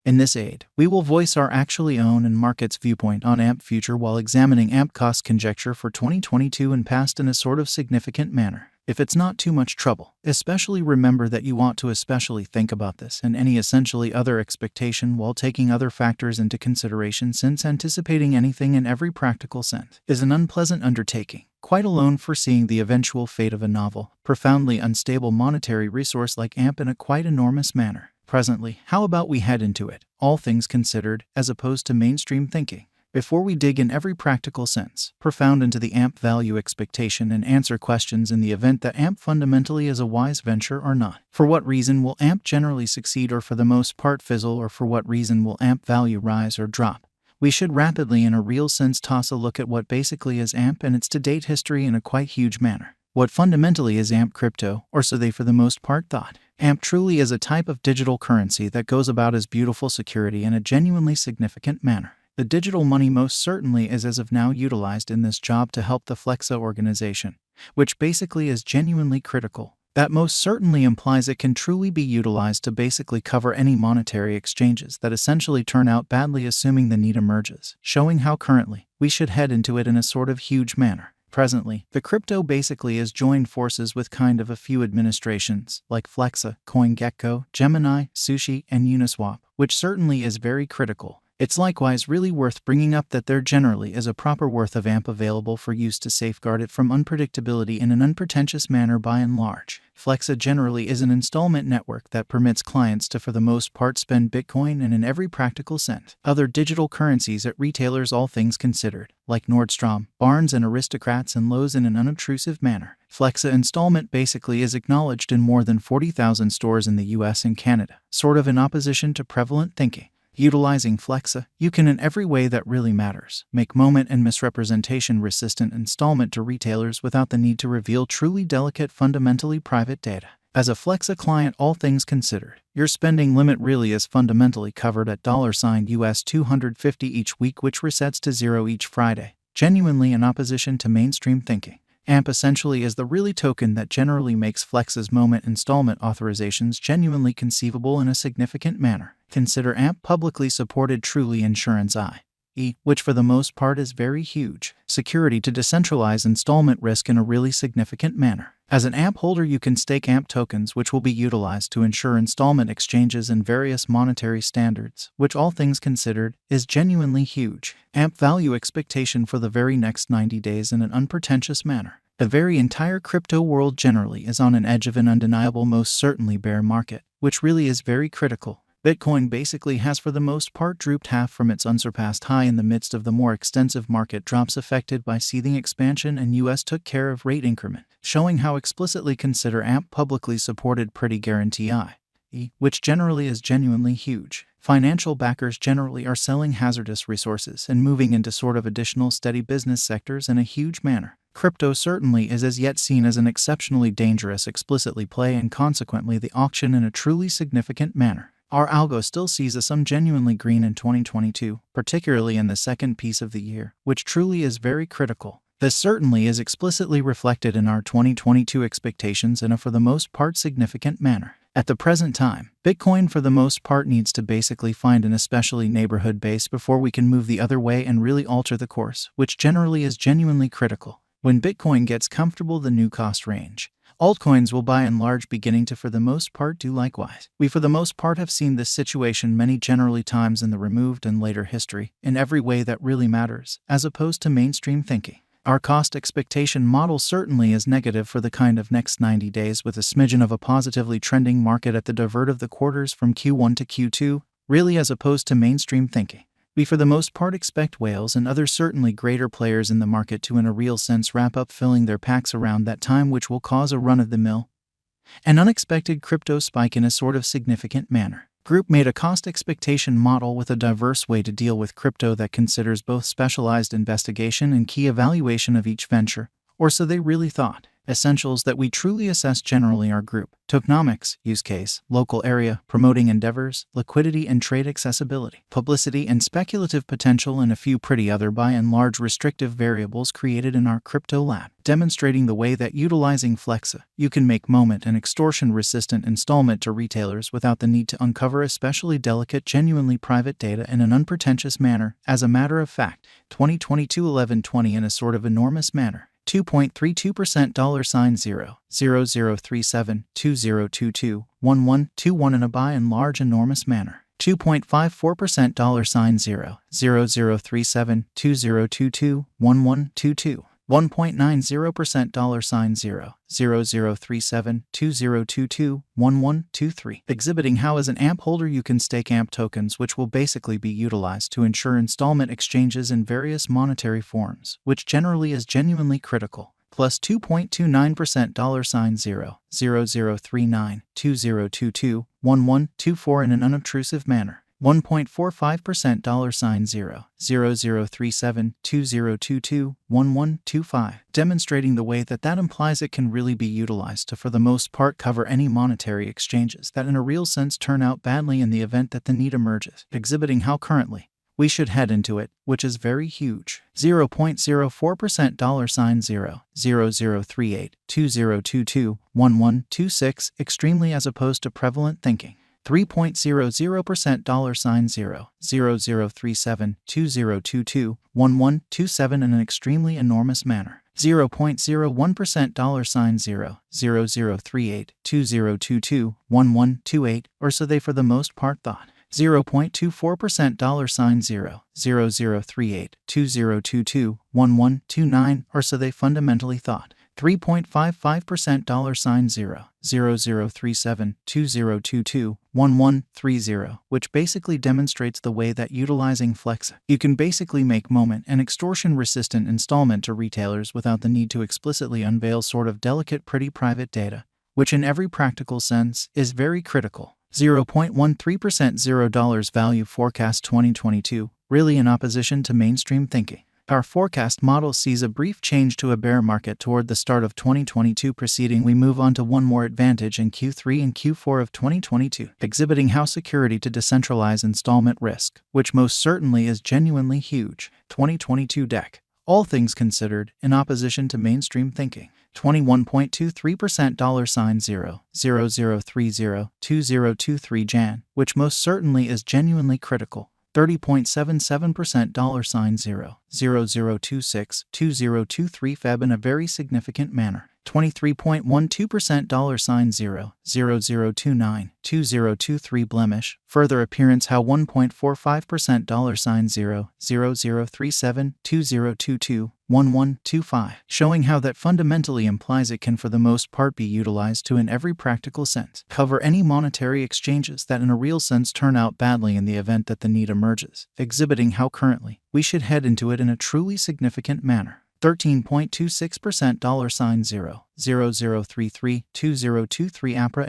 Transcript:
In this aid, we will voice our actually own and market's viewpoint on AMP future while examining AMP cost conjecture for 2022 and past in a sort of significant manner. If it's not too much trouble, especially remember that you want to especially think about this and any essentially other expectation while taking other factors into consideration, since anticipating anything in every practical sense is an unpleasant undertaking, quite alone foreseeing the eventual fate of a novel, profoundly unstable monetary resource like AMP in a quite enormous manner. Presently, how about we head into it, all things considered, as opposed to mainstream thinking? Before we dig in every practical sense, profound into the AMP value expectation and answer questions in the event that AMP fundamentally is a wise venture or not. For what reason will AMP generally succeed or for the most part fizzle, or for what reason will AMP value rise or drop? We should rapidly in a real sense toss a look at what basically is AMP and its to-date history in a quite huge manner. What fundamentally is AMP crypto, or so they for the most part thought. AMP truly is a type of digital currency that goes about as beautiful security in a genuinely significant manner. The digital money most certainly is as of now utilized in this job to help the Flexa organization, which basically is genuinely critical. That most certainly implies it can truly be utilized to basically cover any monetary exchanges that essentially turn out badly, assuming the need emerges, showing how currently we should head into it in a sort of huge manner. Presently, the crypto basically has joined forces with kind of a few administrations, like Flexa, CoinGecko, Gemini, Sushi, and Uniswap, which certainly is very critical. It's likewise really worth bringing up that there generally is a proper worth of AMP available for use to safeguard it from unpredictability in an unpretentious manner by and large. Flexa generally is an installment network that permits clients to for the most part spend Bitcoin and in every practical sense other digital currencies at retailers, all things considered, like Nordstrom, Barnes and Aristocrats and Lowe's in an unobtrusive manner. Flexa installment basically is acknowledged in more than 40,000 stores in the US and Canada, sort of in opposition to prevalent thinking. Utilizing Flexa, you can in every way that really matters make moment and misrepresentation resistant installment to retailers without the need to reveal truly delicate, fundamentally private data. As a Flexa client, all things considered, your spending limit really is fundamentally covered at $US $250 each week, which resets to $0 each Friday, genuinely in opposition to mainstream thinking. AMP essentially is the really token that generally makes Flexa's moment installment authorizations genuinely conceivable in a significant manner. Consider AMP publicly supported truly insurance i.e., which for the most part is very huge, security to decentralize installment risk in a really significant manner. As an AMP holder, you can stake AMP tokens, which will be utilized to ensure installment exchanges and various monetary standards, which all things considered is genuinely huge. AMP value expectation for the very next 90 days in an unpretentious manner. The very entire crypto world generally is on an edge of an undeniable, most certainly bear market, which really is very critical. Bitcoin basically has for the most part drooped half from its unsurpassed high in the midst of the more extensive market drops affected by seething expansion, and US took care of rate increment, showing how explicitly consider AMP publicly supported pretty guarantee i.e., which generally is genuinely huge. Financial backers generally are selling hazardous resources and moving into sort of additional steady business sectors in a huge manner. Crypto certainly is as yet seen as an exceptionally dangerous explicitly play, and consequently the auction in a truly significant manner. Our algo still sees a sum genuinely green in 2022, particularly in the second piece of the year, which truly is very critical. This certainly is explicitly reflected in our 2022 expectations in a for the most part significant manner. At the present time, Bitcoin for the most part needs to basically find an especially neighborhood base before we can move the other way and really alter the course, which generally is genuinely critical. When Bitcoin gets comfortable the new cost range, altcoins will by and large beginning to for the most part do likewise. We for the most part have seen this situation many generally times in the removed and later history, in every way that really matters, as opposed to mainstream thinking. Our cost expectation model certainly is negative for the kind of next 90 days, with a smidgen of a positively trending market at the divert of the quarters from Q1 to Q2, really as opposed to mainstream thinking. We for the most part expect whales and other certainly greater players in the market to in a real sense wrap up filling their packs around that time, which will cause a run-of-the-mill, an unexpected crypto spike in a sort of significant manner. Group made a cost expectation model with a diverse way to deal with crypto that considers both specialized investigation and key evaluation of each venture, or so they really thought. Essentials that we truly assess generally are group, tokenomics, use case, local area, promoting endeavors, liquidity and trade accessibility, publicity and speculative potential, and a few pretty other by and large restrictive variables created in our crypto lab, demonstrating the way that utilizing Flexa, you can make moment and extortion-resistant installment to retailers without the need to uncover especially delicate, genuinely private data in an unpretentious manner. As a matter of fact, 2022-11-20 in a sort of enormous manner. 2.32% $0.0037 2022 1121 in a by and large enormous manner. 2.54% $0.0037 2022 1122 1.90% $0.0037 2022 1123 exhibiting how as an AMP holder you can stake AMP tokens, which will basically be utilized to ensure installment exchanges in various monetary forms, which generally is genuinely critical. Plus 2.29% $0.0039 2022 1124 in an unobtrusive manner. 1.45% $0.0037 2022 1125 demonstrating the way that implies it can really be utilized to for the most part cover any monetary exchanges that in a real sense turn out badly in the event that the need emerges, exhibiting how currently we should head into it, which is very huge. 0.04% $0.0038 2022 1126 extremely as opposed to prevalent thinking. 3.00% $0.0037 2022 1127 in an extremely enormous manner. 0.01% $0.0038 2022 1128 or so they for the most part thought. 0.24% $0.0038 2022 1129 or so they fundamentally thought. 3.55% $0.0037 2022 1130 which basically demonstrates the way that utilizing Flexa, you can basically make moment and extortion-resistant installment to retailers without the need to explicitly unveil sort of delicate pretty private data, which in every practical sense is very critical. 0.13% $0 value forecast 2022, really in opposition to mainstream thinking. Our forecast model sees a brief change to a bear market toward the start of 2022 preceding we move on to one more advantage in Q3 and Q4 of 2022, exhibiting how security to decentralize installment risk, which most certainly is genuinely huge. 2022 deck. All things considered, in opposition to mainstream thinking. 21.23% $0.0030 2023 Jan, which most certainly is genuinely critical. 30.77% $0.0026 2023 Feb in a very significant manner. 23.12% $0.0029 2023 blemish, further appearance how 1.45% $0.0037 2022 1125, showing how that fundamentally implies it can for the most part be utilized to in every practical sense cover any monetary exchanges that in a real sense turn out badly in the event that the need emerges, exhibiting how currently we should head into it in a truly significant manner. 13.26% $0.0033 2023 APRA and